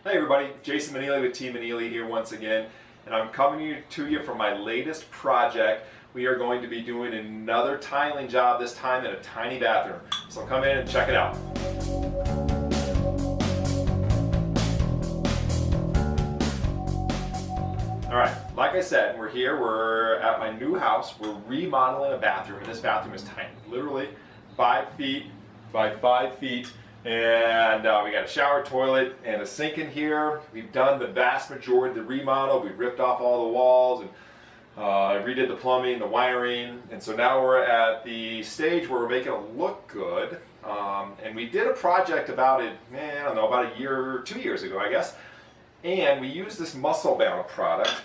Hey everybody, Jason Manili with Team Manili here once again, and I'm coming to you from my latest project. We are going to be doing another tiling job, this time in a tiny bathroom. So come in and check it out. Alright, like I said, we're at my new house. We're remodeling a bathroom, and this bathroom is tiny. Literally 5 feet by 5 feet. And we got a shower, toilet, and a sink in here. We've done the vast majority of the remodel. We ripped off all the walls and redid the plumbing, the wiring. And so now we're at the stage where we're making it look good. And we did a project about it, I don't know, about a year or 2 years ago, I guess. And we used this MusselBound product.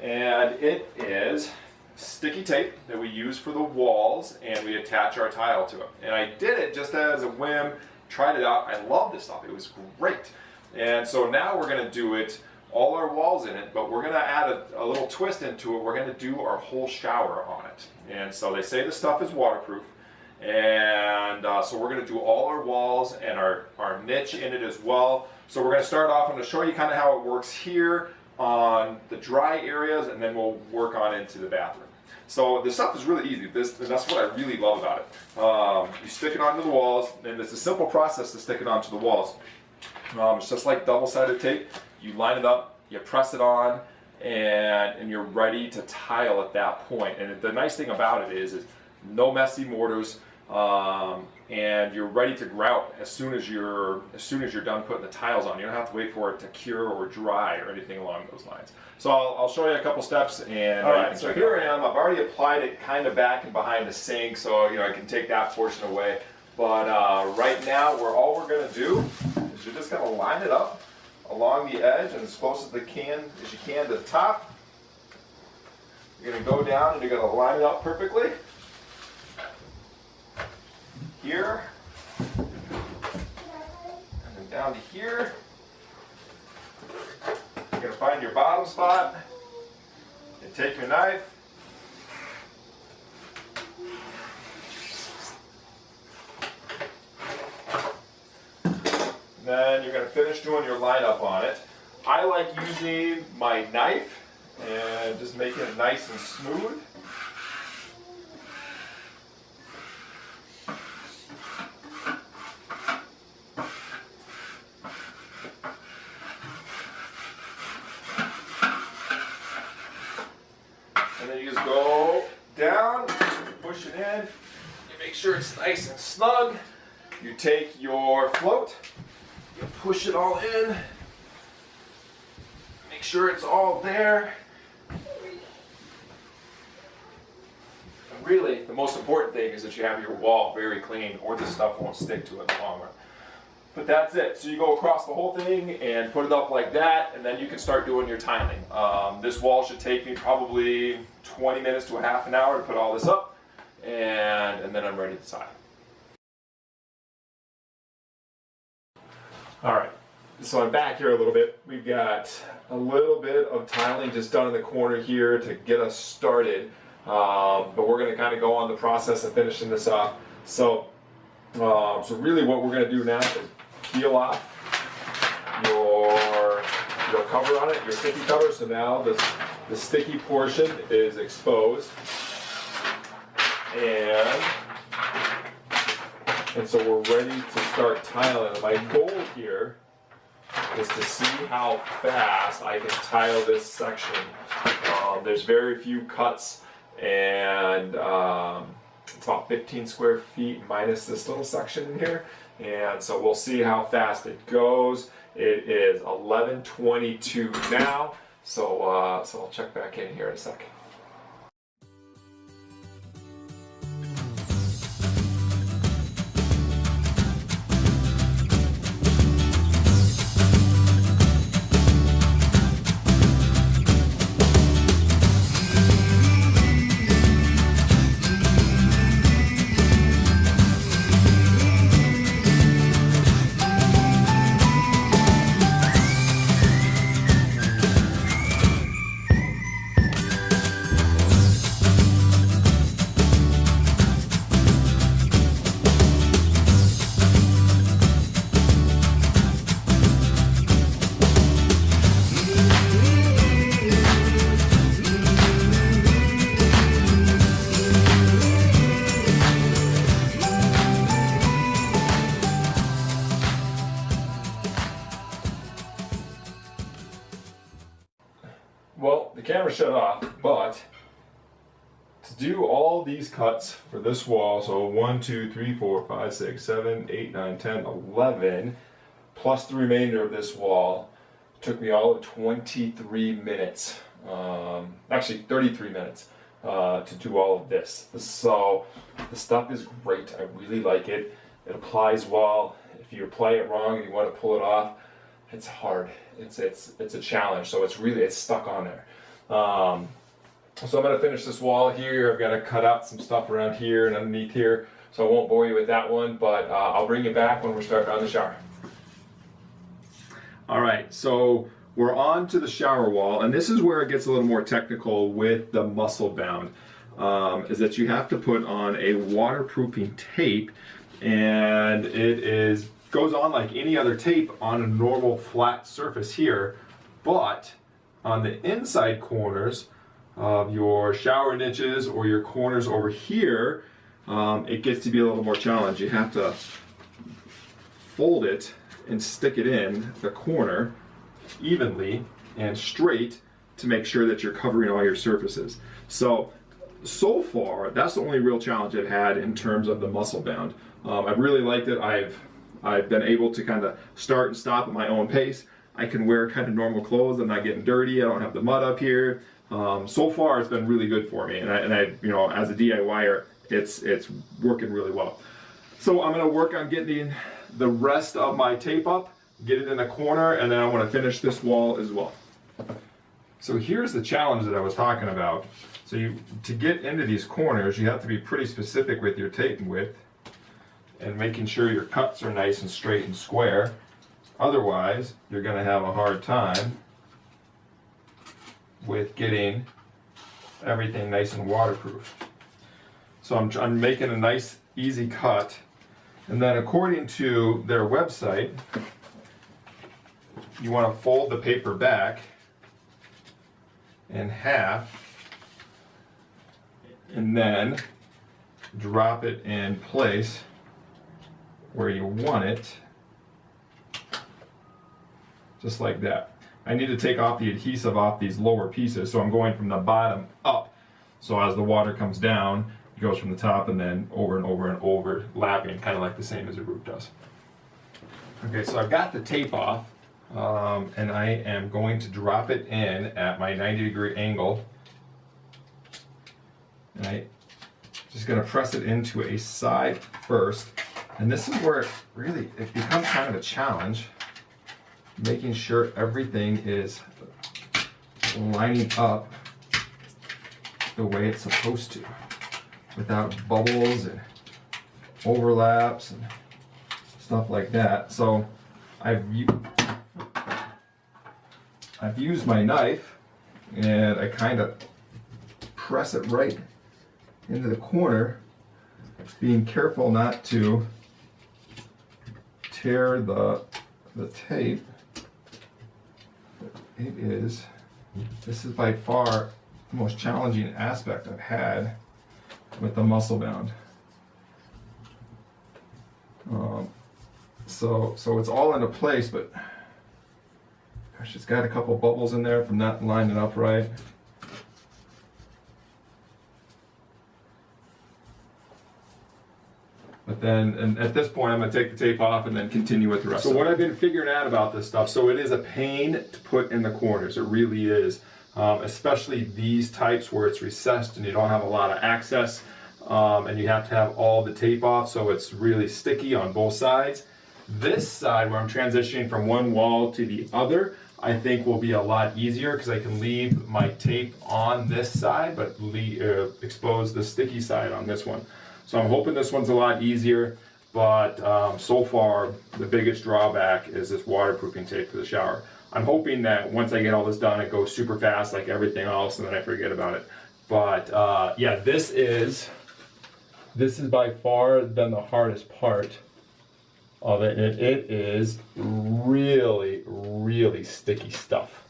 And it is sticky tape that we use for the walls, and we attach our tile to it. And I did it just as a whim. Tried it out. I love this stuff. It was great. And so now we're going to do it, all our walls in it, but we're going to add a little twist into it. We're going to do our whole shower on it. And so they say this stuff is waterproof. And so we're going to do all our walls and our niche in it as well. So we're going to start off. I'm going to show you kind of how it works here on the dry areas, and then we'll work on into the bathroom. So this stuff is really easy. That's what I really love about it. You stick it onto the walls, and it's a simple process to stick it onto the walls. It's just like double-sided tape. You line it up, you press it on, and you're ready to tile at that point. And the nice thing about it is no messy mortars, and you're ready to grout as soon as you're done putting the tiles on. You don't have to wait for it to cure or dry or anything along those lines. So I'll show you a couple steps. And all right, so here I am. I've already applied it kind of back and behind the sink, so I can take that portion away. But right now, all we're going to do is you're just going to line it up along the edge and as close as you can to the top. You're going to go down and you're going to line it up perfectly. Here, and then down to here. You're going to find your bottom spot and take your knife. And then you're going to finish doing your lineup on it. I like using my knife and just making it nice and smooth. And then you just go down, push it in, you make sure it's nice and snug. You take your float, you push it all in, make sure it's all there. And really, the most important thing is that you have your wall very clean, or this stuff won't stick to it in the long run. But that's it. So you go across the whole thing and put it up like that, and then you can start doing your tiling. This wall should take me probably 20 minutes to a half an hour to put all this up, and then I'm ready to tile. All right, so I'm back here a little bit. We've got a little bit of tiling just done in the corner here to get us started, but we're going to kind of go on the process of finishing this off. So really what we're going to do now is peel off your cover on it, your sticky cover. So now the sticky portion is exposed, and so we're ready to start tiling. And my goal here is to see how fast I can tile this section. There's very few cuts, and it's about 15 square feet minus this little section in here. And so we'll see how fast it goes. It is 11:22 now, so I'll check back in here in a second. well, the camera shut off, but to do all these cuts for this wall, so 1, 2, 3, 4, 5, 6, 7, 8, 9, 10, 11, plus the remainder of this wall, took me all of 23 minutes, actually 33 minutes to do all of this. So the stuff is great. I really like it. It applies well. If you apply it wrong and you want to pull it off, it's hard. It's a challenge. So it's stuck on there. So I'm going to finish this wall here. I've got to cut out some stuff around here and underneath here. So I won't bore you with that one, but I'll bring you back when we're starting on the shower. All right, so we're on to the shower wall, and this is where it gets a little more technical with the MusselBound, is that you have to put on a waterproofing tape, and it goes on like any other tape on a normal flat surface here, but on the inside corners of your shower niches or your corners over here, it gets to be a little more challenging. You have to fold it and stick it in the corner evenly and straight to make sure that you're covering all your surfaces. So far, that's the only real challenge I've had in terms of the MusselBound. I've really liked it. I've been able to kind of start and stop at my own pace. I can wear kind of normal clothes. I'm not getting dirty. I don't have the mud up here. So far, it's been really good for me. And I you know, as a DIYer, it's working really well. So I'm going to work on getting the rest of my tape up, get it in the corner, and then I want to finish this wall as well. So here's the challenge that I was talking about. So to get into these corners, you have to be pretty specific with your tape width and making sure your cuts are nice and straight and square. Otherwise, you're going to have a hard time with getting everything nice and waterproof. So I'm making a nice, easy cut. And then according to their website, you want to fold the paper back in half and then drop it in place where you want it, just like that. I need to take off the adhesive off these lower pieces, so I'm going from the bottom up. So as the water comes down, it goes from the top and then over and over and over, lapping, kind of like the same as a roof does. Okay, so I've got the tape off, and I am going to drop it in at my 90-degree angle. And I'm just going to press it into a side first. And this is where it becomes kind of a challenge, making sure everything is lining up the way it's supposed to, without bubbles and overlaps and stuff like that. So I've used my knife and I kind of press it right into the corner, being careful not to tear the tape. This is by far the most challenging aspect I've had with the MusselBound. So it's all into place, but gosh, it's got a couple bubbles in there from not lining up right. But then, and at this point, I'm going to take the tape off and then continue with the rest. So what I've been figuring out about this stuff, so it is a pain to put in the corners. It really is. Especially these types where it's recessed and you don't have a lot of access, and you have to have all the tape off, so it's really sticky on both sides. This side, where I'm transitioning from one wall to the other, I think will be a lot easier because I can leave my tape on this side, but expose the sticky side on this one. So I'm hoping this one's a lot easier, but so far the biggest drawback is this waterproofing tape for the shower. I'm hoping that once I get all this done, it goes super fast like everything else, and then I forget about it. But yeah, this is by far been the hardest part of it, and it is really, really sticky stuff.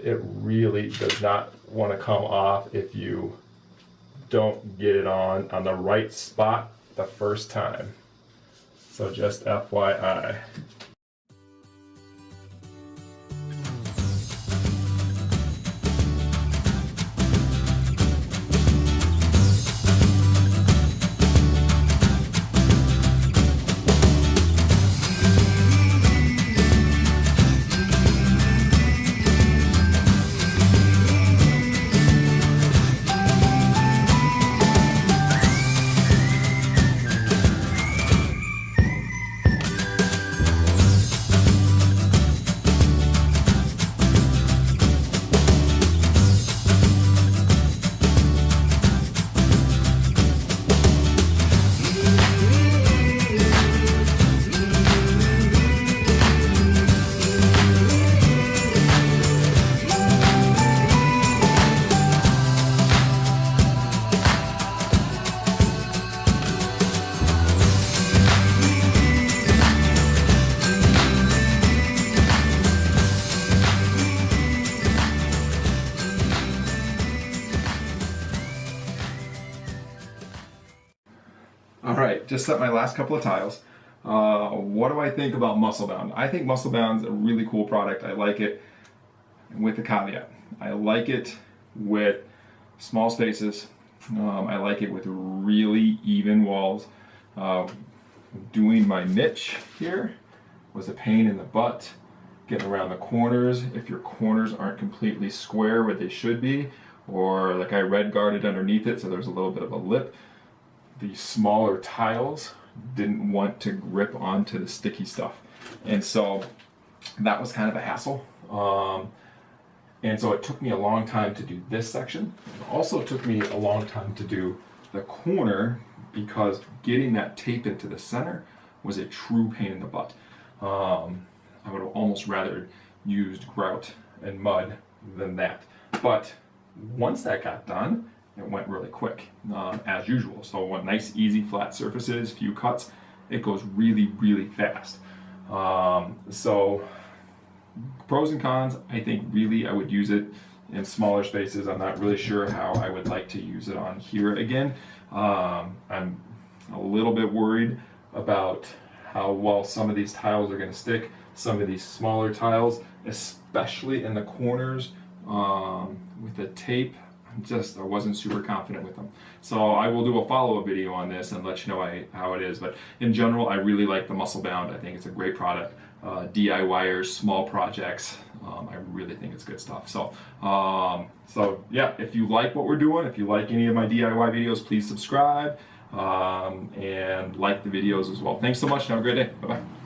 It really does not want to come off if you don't get it on the right spot the first time. So just FYI. just set my last couple of tiles. What do I think about MusselBound? I think MusselBound's a really cool product. I like it with the caveat. I like it with small spaces. I like it with really even walls. Doing my niche here was a pain in the butt. Getting around the corners, if your corners aren't completely square where they should be, or like I red guarded underneath it so there's a little bit of a lip. The smaller tiles didn't want to grip onto the sticky stuff. And so that was kind of a hassle. And so it took me a long time to do this section. It also took me a long time to do the corner because getting that tape into the center was a true pain in the butt. I would have almost rather used grout and mud than that. But once that got done, it went really quick, as usual. So what nice, easy, flat surfaces, few cuts, it goes really, really fast. So pros and cons, I think really I would use it in smaller spaces. I'm not really sure how I would like to use it on here again. I'm a little bit worried about how well some of these tiles are going to stick. Some of these smaller tiles, especially in the corners with the tape, I wasn't super confident with them. So I will do a follow-up video on this and let you know how it is. But in general, I really like the MusselBound. I think it's a great product. DIYers, small projects, I really think it's good stuff. So yeah, if you like what we're doing, if you like any of my DIY videos, please subscribe and like the videos as well. Thanks so much and have a great day. Bye-bye.